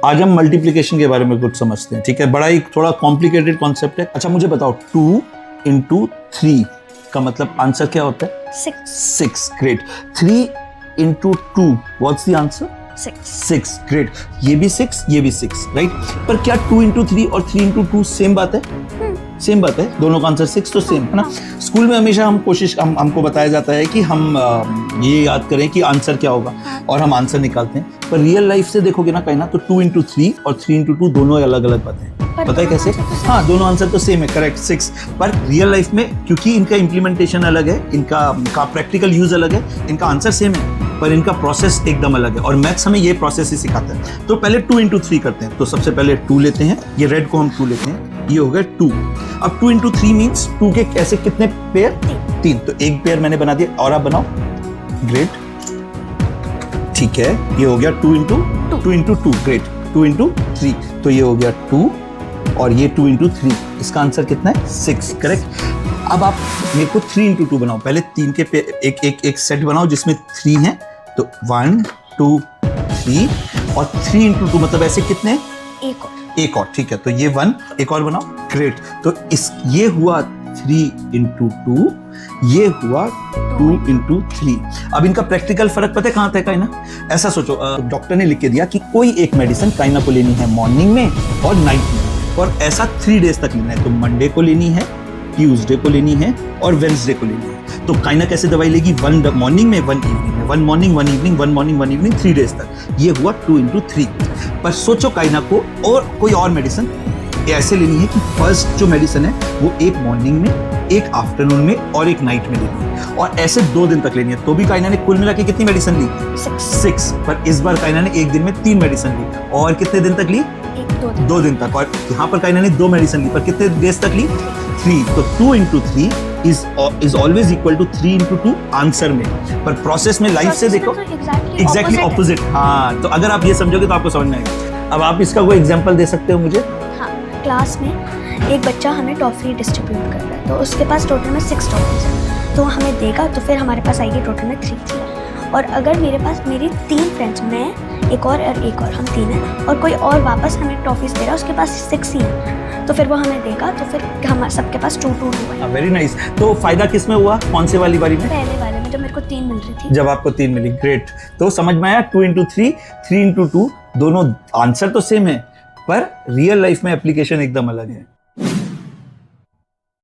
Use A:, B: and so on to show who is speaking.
A: आज हम मल्टीप्लिकेशन के बारे में कुछ समझते हैं, ठीक है। बड़ा ही थोड़ा कॉम्प्लिकेटेड कॉन्सेप्ट है। अच्छा मुझे बताओ 2 into 3 का मतलब आंसर क्या होता है? 6। Great. 3 into 2 what's the answer? 6। Great. ये भी 6, ये भी 6, राइट। पर क्या 2 into 3 और 3 into 2 सेम बात है? सेम बात है, दोनों का आंसर 6 तो सेम है ना। स्कूल में हमेशा हमको बताया जाता है कि हम ये याद करें कि आंसर क्या होगा और हम आंसर निकालते हैं। पर रियल लाइफ से देखोगे ना कहीं ना, तो 2 into 3 और 3 into 2 दोनों अलग अलग बातें हैं। पता है कैसे? हाँ, दोनों आंसर तो सेम है, करेक्ट 6। पर रियल लाइफ में क्योंकि इनका इम्प्लीमेंटेशन अलग है, इनका प्रैक्टिकल यूज अलग है, इनका आंसर सेम है पर इनका प्रोसेस एकदम अलग है। और मैथ्स हमें ये प्रोसेस ही सिखाता है। तो पहले 2 into 3 करते हैं। तो सबसे पहले 2 लेते हैं, ये रेड को हम 2 लेते हैं, ये हो गया 2। अब 2 into 3 मीन्स 2 के ऐसे कितने पेयर? 3। तो एक पेयर मैंने बना दिया, और आप बनाओ। ग्रेट, ठीक है। ये हो गया 2 into 2। ग्रेट। 2 into 3, तो ये हो गया 2 और ये 2 into 3। इसका आंसर कितना है? 6। करेक्ट। अब आप मेरे को 3 into 2 बनाओ। पहले 3 के एक सेट बनाओ जिसमें 3 है। तो 1 2 3 और 3 into 2 मतलब ऐसे कितने? एक और, ठीक है। तो ये 1, एक और बनाओ। ग्रेट। तो ये हुआ 3 into 2, ये हुआ 2 into 3। अब इनका प्रैक्टिकल फर्क पता है कहाँ था? काइना, ऐसा सोचो, डॉक्टर ने लिख के दिया कि कोई एक मेडिसिन काइना को लेनी है मॉर्निंग में और नाइट में, और ऐसा 3 डेज तक लेना है। तो मंडे को लेनी है, ट्यूसडे को लेनी है और वेडनेसडे को लेनी है। तो काइना कैसे दवाई लेगी? 1 मॉर्निंग में, 1 इवनिंग में, 1 morning 1 evening, 1 morning 1 evening, 3 days तक। ये हुआ 2 into 3। पर सोचो काइना को और कोई और मेडिसिन ऐसे लेनी है कि फर्स्ट जो मेडिसिन है वो एक मॉर्निंग में, एक आफ्टरनून में और एक नाइट में लेनी है, और ऐसे 2 दिन तक लेनी है। तो भी काइना ने कुल मिला के कितनी मेडिसिन ली? 6। पर इस बार काइना ने एक दिन में 3 मेडिसिन ली। और कितने दिन तक ली? 2 दिन तक। और यहाँ पर काइना ने 2 मेडिसिन ली, पर कितने डेज तक ली? 3। तो 2 into 3 is always equal to 3 into 2 answer में। पर प्रोसेस में लाइफ से देखो एग्जैक्टली ऑपोजिट। हाँ, तो अगर आप ये समझोगे तो आपको समझ में आएगा। अब आप इसका कोई एग्जांपल दे सकते हो मुझे?
B: हाँ, क्लास में एक बच्चा हमें टॉफी डिस्ट्रीब्यूट कर रहा है, तो उसके पास टोटल में 6 टॉफीज है। तो हमें देगा तो फिर हमारे पास आएगी टोटल में 3। और अगर मेरे पास मेरी 3 फ्रेंड्स, मैं एक और हम 3 हैं, और कोई और वापस हमें टॉफीज दे रहा है, उसके पास 6 ही है, तो फिर वो हमें देगा, तो फिर हम सबके पास 2 हुआ।
A: Very nice. तो फायदा किस में हुआ? कौन से वाली बारी में?
B: पहले वाले में, जब मेरे को 3 मिल रही थी।
A: जब आपको 3 मिली। ग्रेट। तो समझ में आया 2 into 3, 3 into 2 दोनों आंसर तो सेम है पर रियल लाइफ में एप्लीकेशन एकदम अलग है।